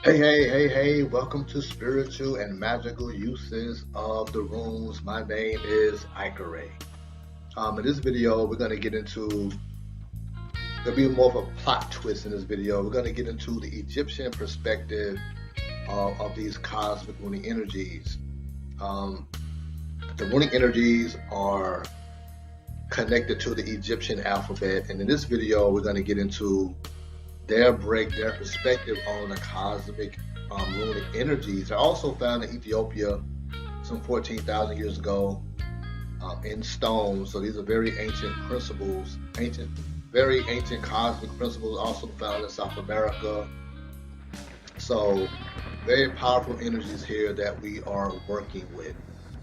Hey, welcome to Spiritual and Magical Uses of the Runes. My name is Ikare. In this video, we're going to get into, there'll be more of a plot twist in this video. We're going to get into the Egyptian perspective of these cosmic runic energies. The runic energies are connected to the Egyptian alphabet, and in this video, we're going to get into their perspective on the cosmic runic energies. They're also found in Ethiopia some 14,000 years ago in stone. So these are very ancient principles, very ancient cosmic principles, also found in South America. So very powerful energies here that we are working with.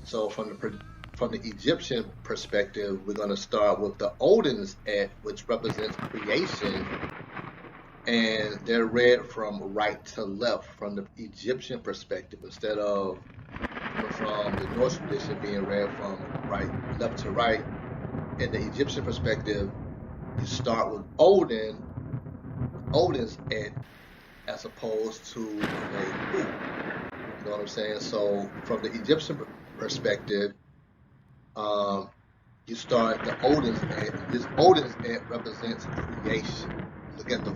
So from the Egyptian perspective, we're going to start with the Odin's Aetts, which represents creation. And they're read from right to left from the Egyptian perspective instead of from the Norse tradition being read from left to right. In the Egyptian perspective, you start with Odin's Aetts as opposed to a who. You know what I'm saying? So from the Egyptian perspective, you start the Odin's Aetts. This Odin's Aetts represents creation. Look at the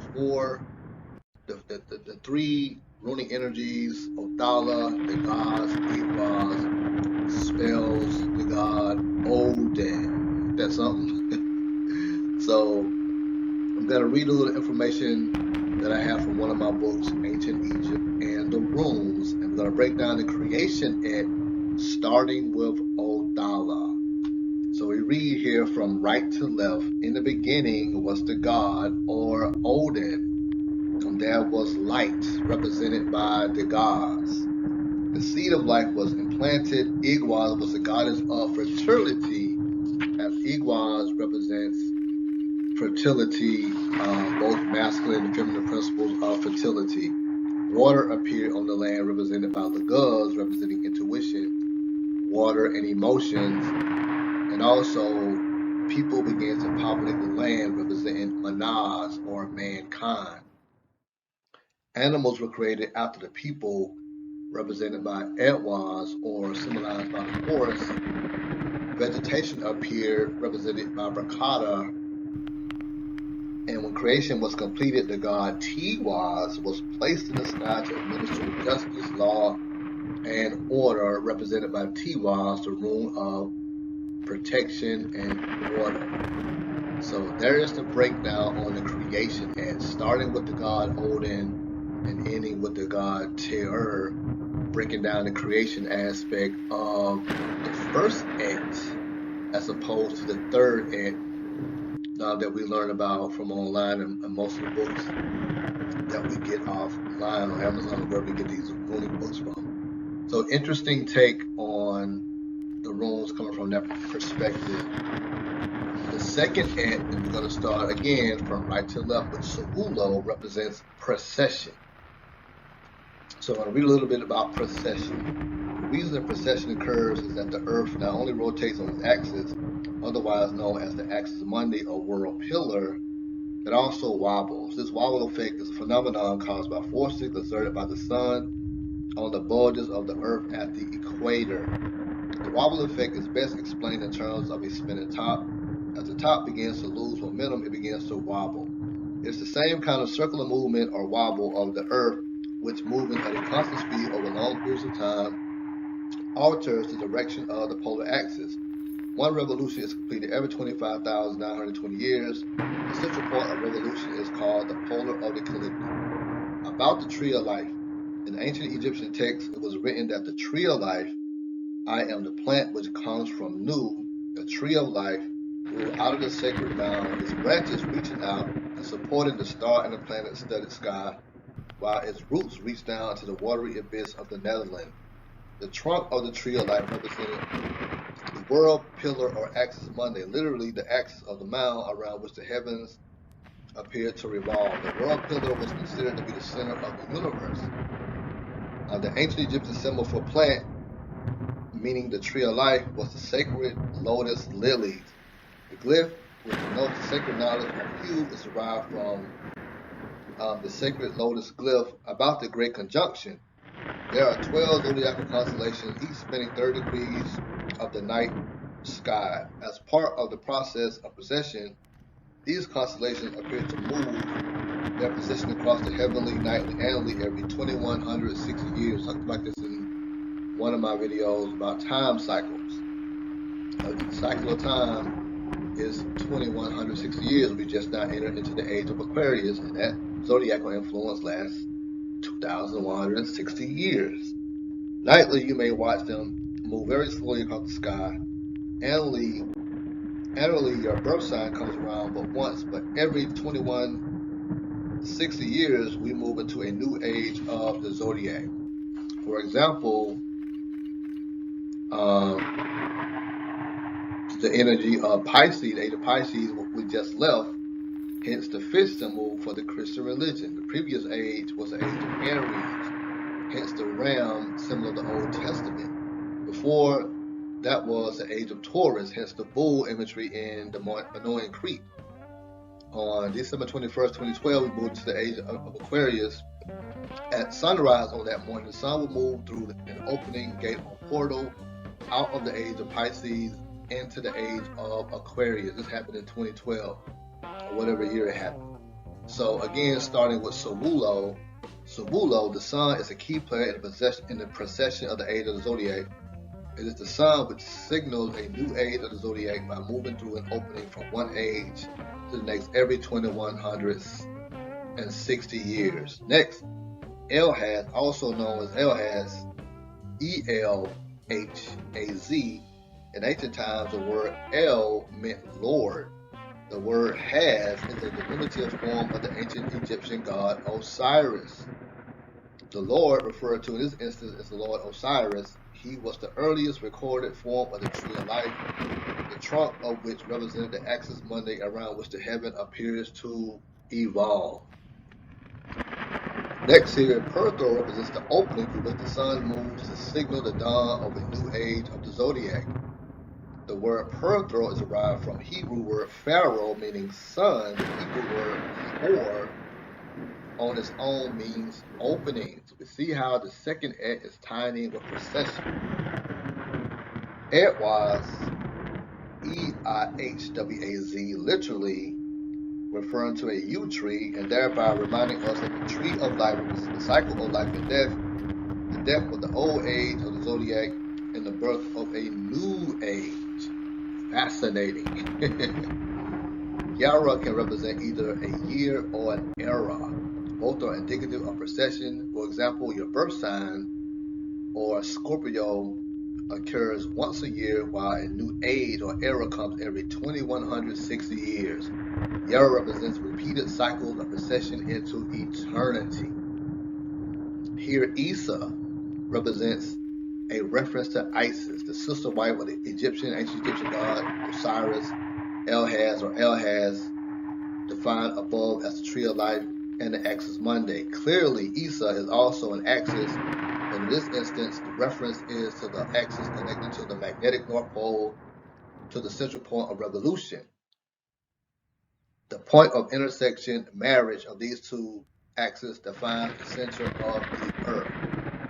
three runic energies: Othala, the gods, Aetts, spells, the god Odin. That's something. So I'm gonna read a little information that I have from one of my books, Ancient Egypt and the Runes, and we're gonna break down the creation starting with Othala. So we read here from right to left. In the beginning was the god, or Odin, and there was light, represented by the gods. The seed of life was implanted. Igwaz was the goddess of fertility, as Igwaz represents fertility, both masculine and feminine principles of fertility. Water appeared on the land, represented by the gods, representing intuition, water, and emotions. And also, people began to populate the land, representing manas, or mankind. Animals were created after the people, represented by Aetts, or symbolized by the forest. Vegetation appeared, represented by Brakata. And when creation was completed, the god Tiwaz was placed in the sky to administer justice, law, and order, represented by Tiwaz, the rune of protection and order. So there is the breakdown on the creation Aetts, starting with the god Odin and ending with the god Ter, breaking down the creation aspect of the first Aetts as opposed to the third Aetts that we learn about from online and most of the books that we get offline on Amazon, where we get these runic books from. So interesting take on the runes coming from that perspective. The second Aetts, and we're going to start again from right to left, with Seulo, represents precession. So I'm going to read a little bit about precession. The reason that precession occurs is that the Earth not only rotates on its axis, otherwise known as the axis mundi or world pillar, it also wobbles. This wobble effect is a phenomenon caused by forces exerted by the sun on the borders of the Earth at the equator. The wobble effect is best explained in terms of a spinning top. As the top begins to lose momentum, it begins to wobble. It's the same kind of circular movement or wobble of the Earth, which, moving at a constant speed over long periods of time, alters the direction of the polar axis. One revolution is completed every 25,920 years. The central point of revolution is called the polar of the ecliptic. About the tree of life. In ancient Egyptian texts, it was written that the tree of life, I am the plant which comes from Nu, the tree of life, grew out of the sacred mound, its branches reaching out and supporting the star and the planet-studded sky, while its roots reach down to the watery abyss of the Netherlands. The trunk of the tree of life represented the world pillar or axis mundi, literally the axis of the mound around which the heavens appeared to revolve. The world pillar was considered to be the center of the universe. The ancient Egyptian symbol for plant, meaning the tree of life, was the sacred lotus lilies. The glyph, which denotes the sacred knowledge of hue, is derived from the sacred lotus glyph about the Great Conjunction. There are 12 zodiacal constellations, each spinning 30 degrees of the night sky. As part of the process of precession, these constellations appear to move their position across the heavenly, nightly, annually every 2160 years. Talked about this in one of my videos about time cycles. Each cycle of time is 2160 years. We just now entered into the age of Aquarius, and that zodiacal influence lasts 2160 years. Nightly, you may watch them move very slowly across the sky. Annually, your birth sign comes around but once, but every 2160 years, we move into a new age of the zodiac. For example, the energy of Pisces, the age of Pisces, what we just left, hence the fish symbol for the Christian religion. The previous age was the age of Aries, hence the ram, symbol of the Old Testament. Before that was the age of Taurus, hence the bull imagery in the Minoan Crete. On December 21st, 2012, we moved to the age of Aquarius. At sunrise on that morning, the sun will move through an opening gate or portal out of the age of Pisces into the age of Aquarius. This happened in 2012, or whatever year it happened. So again, starting with Savulo, the sun is a key player in the precession of the age of the zodiac. It is the sun which signals a new age of the zodiac by moving through an opening from one age to the next every 2160 years. Next, Elhaz, also known as Elhaz, E-L-H-A-Z. In ancient times, the word El meant Lord. The word Haz is a diminutive form of the ancient Egyptian god Osiris. The Lord referred to in this instance as the Lord Osiris. He was the earliest recorded form of the tree of life, the trunk of which represented the axis Monday around which the heaven appears to evolve. Next here, Perthro represents the opening through which the sun moves to signal the dawn of a new age of the zodiac. The word Perthro is derived from Hebrew word pharaoh, meaning sun. The Hebrew word hor on its own means opening. So we see how the second et is tying in with precession. Aetts, E-I-H-W-A-Z, literally referring to a yew tree, and thereby reminding us that the tree of life represents the cycle of life and death, the death of the old age of the zodiac, and the birth of a new age. Fascinating. Yara can represent either a year or an era. Both are indicative of precession. For example, your birth sign or Scorpio occurs once a year, while a new age or era comes every 2160 years. Yara represents repeated cycles of precession into eternity. Here, Isa represents a reference to Isis, the sister wife of the ancient Egyptian god Osiris. Elhaz, defined above as the tree of life and the axis Monday. Clearly, Isa is also an axis, but in this instance, the reference is to the axis connecting to the magnetic North Pole to the central point of revolution. The point of intersection marriage of these two axes defines the center of the Earth.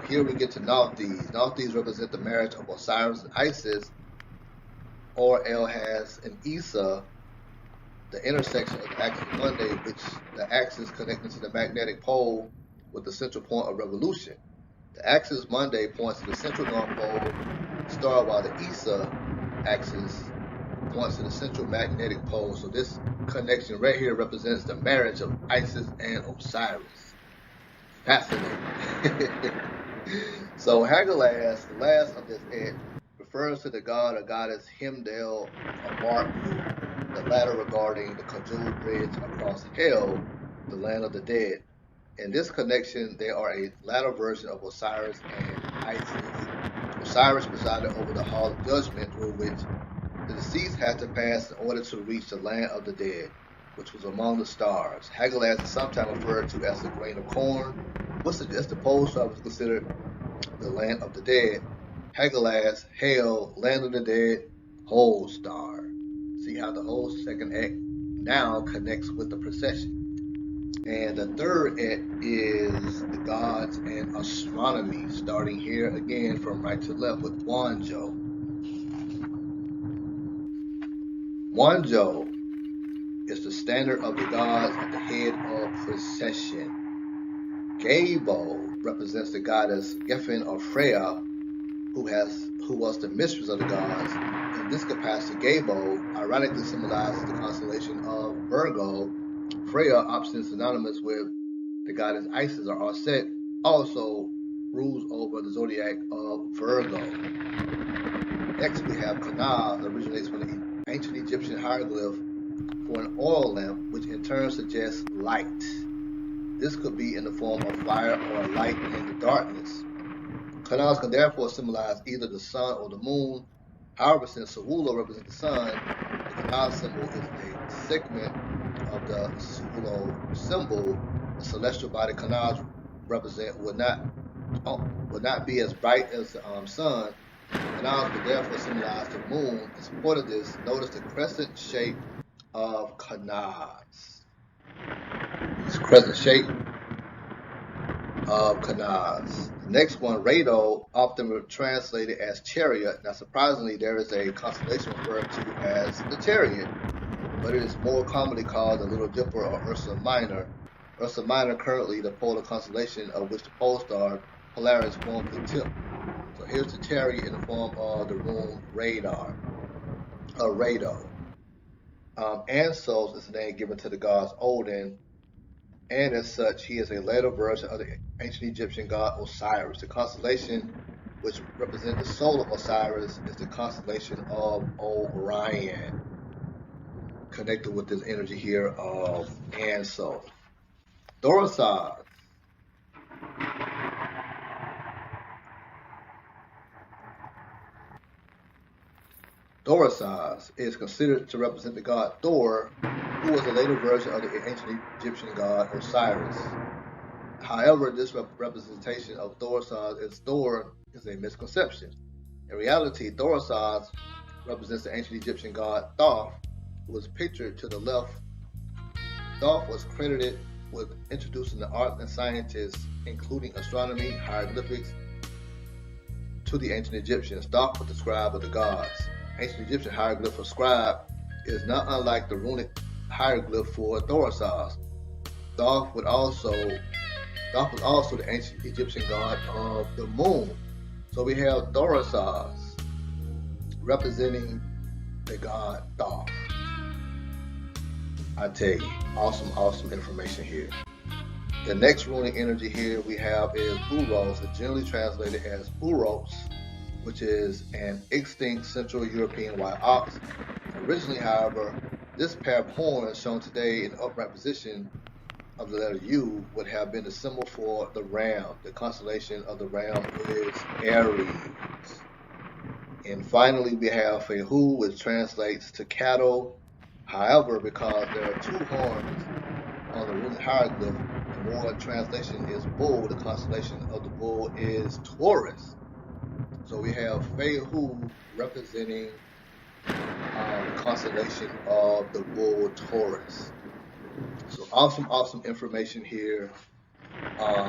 Here we get to Nauthiz. Nauthiz represent the marriage of Osiris and Isis, or Elhaz and Isa, the intersection of the axis Monday, which the axis connecting to the magnetic pole with the central point of revolution. The axis Monday points to the central North Pole star, while the Isa axis points to the central magnetic pole. So this connection right here represents the marriage of Isis and Osiris. Fascinating. So Hagalaz, the last of this Aetts, refers to the god or goddess Himdel Amartnu, the latter regarding the conjunct bridge across hell, the land of the dead. In this connection, they are a latter version of Osiris and Isis. Osiris presided over the hall of judgment through which the deceased had to pass in order to reach the land of the dead, which was among the stars. Hagalaz is sometimes referred to as the grain of corn. As the pole star was considered the land of the dead. Hagalaz, hell, land of the dead, whole star. See how the whole second act now connects with the procession. And the third Et is the gods and astronomy, starting here again from right to left with Wanjo. Wanjo is the standard of the gods at the head of procession. Gabo represents the goddess Geffen or Freya, who was the mistress of the gods. In this capacity, Gabo ironically symbolizes the constellation of Virgo. Freya, often synonymous with the goddess Isis or Aetts, also rules over the zodiac of Virgo. Next, we have Kanaz, originates from the ancient Egyptian hieroglyph for an oil lamp, which in turn suggests light. This could be in the form of fire or light in the darkness. Kanaz can therefore symbolize either the sun or the moon. However, since Sawulo represents the sun, the Kanaz symbol is a segment of the Sawulo symbol. The celestial body Kanaz represent would not be as bright as the sun. Kanaz would therefore symbolize the moon. In support of this, notice the crescent shape of Kanaz. This crescent shape of Kanaz. The next one, Rado, often translated as chariot. Now, surprisingly, there is a constellation referred to as the chariot, but it is more commonly called the Little Dipper or Ursa Minor. Ursa Minor, currently the polar constellation of which the pole star Polaris forms the tip. So here's the chariot in the form of the rune Rado. Ansos is the name given to the gods Odin, and as such, he is a later version of the ancient Egyptian god Osiris. The constellation which represents the soul of Osiris is the constellation of Orion, connected with this energy here of Ansos. Dorsaz. Dorsaz is considered to represent the god Thor, who was a later version of the ancient Egyptian god Osiris. However, this representation of Thor is a misconception. In reality, Thorisaz represents the ancient Egyptian god Thoth, who was pictured to the left. Thoth was credited with introducing the art and sciences, including astronomy, hieroglyphics, to the ancient Egyptians. Thoth was the scribe of the gods. Ancient Egyptian hieroglyph for scribe is not unlike the runic hieroglyph for Thorisaz. Thoth was also the ancient Egyptian god of the moon. So we have Thorisaz representing the god Thoth. I tell you, awesome information here. The next runic energy here we have is Uros, generally translated as Uros, which is an extinct Central European white ox. Originally, however, this pair of horns shown today in upright position of the letter U would have been the symbol for the ram. The constellation of the ram is Aries. And finally, we have Fehu, which translates to cattle. However, because there are two horns on the runic hieroglyph, the more translation is bull. The constellation of the bull is Taurus. So we have Fehu representing the constellation of the bull Taurus. So awesome information here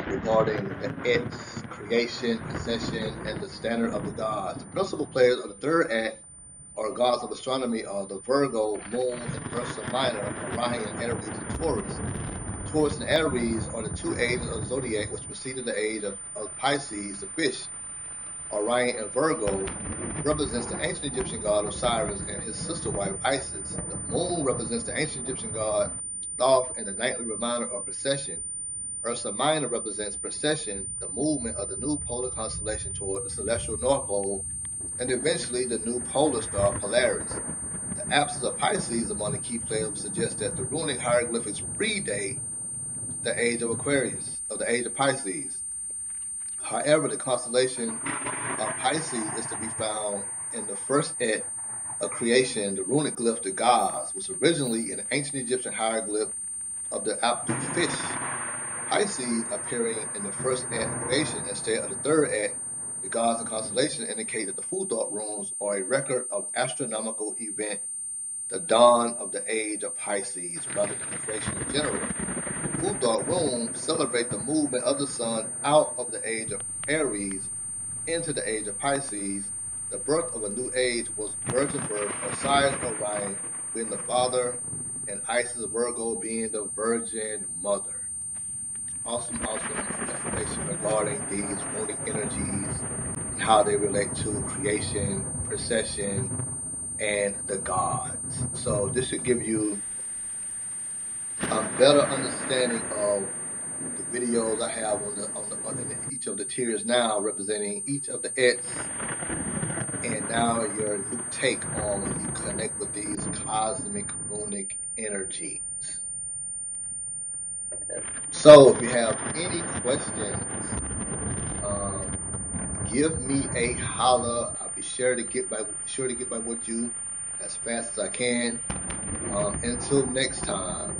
regarding the Aetts, creation, ascension, and the standard of the gods. The principal players of the third act are gods of astronomy are the Virgo, Moon, and Ursa Minor, Orion, Aries, and Taurus. Taurus and Aries are the two ages of the zodiac which preceded the age of Pisces, the fish. Orion and Virgo represents the ancient Egyptian god Osiris and his sister wife Isis. The moon represents the ancient Egyptian god Thoth and the nightly reminder of precession. Ursa Minor represents precession, the movement of the new polar constellation toward the celestial North Pole, and eventually the new polar star Polaris. The absence of Pisces among the key players suggests that the runic hieroglyphics predate the age of Aquarius, or the age of Pisces. However, the constellation of Pisces is to be found in the first Et of creation, the runic glyph the gods, was originally an ancient Egyptian hieroglyph of the Aptu fish. Pisces appearing in the first Et of creation instead of the third Et, the gods and constellations indicate that the Futhought runes are a record of astronomical event, the dawn of the age of Pisces, rather than creation in general. full dark room celebrate the movement of the sun out of the age of Aries into the age of Pisces. The birth of a new age was virgin birth, Osiris Orion being the father, and Isis Virgo being the virgin mother. Awesome information regarding these runic energies and how they relate to creation, precession, and the gods. So this should give you a better understanding of the videos I have in each of the tiers now, representing each of the Aetts, and now your new take on when you connect with these cosmic runic energies. So if you have any questions, give me a holler. I'll be sure to get back with you as fast as I can. Until next time.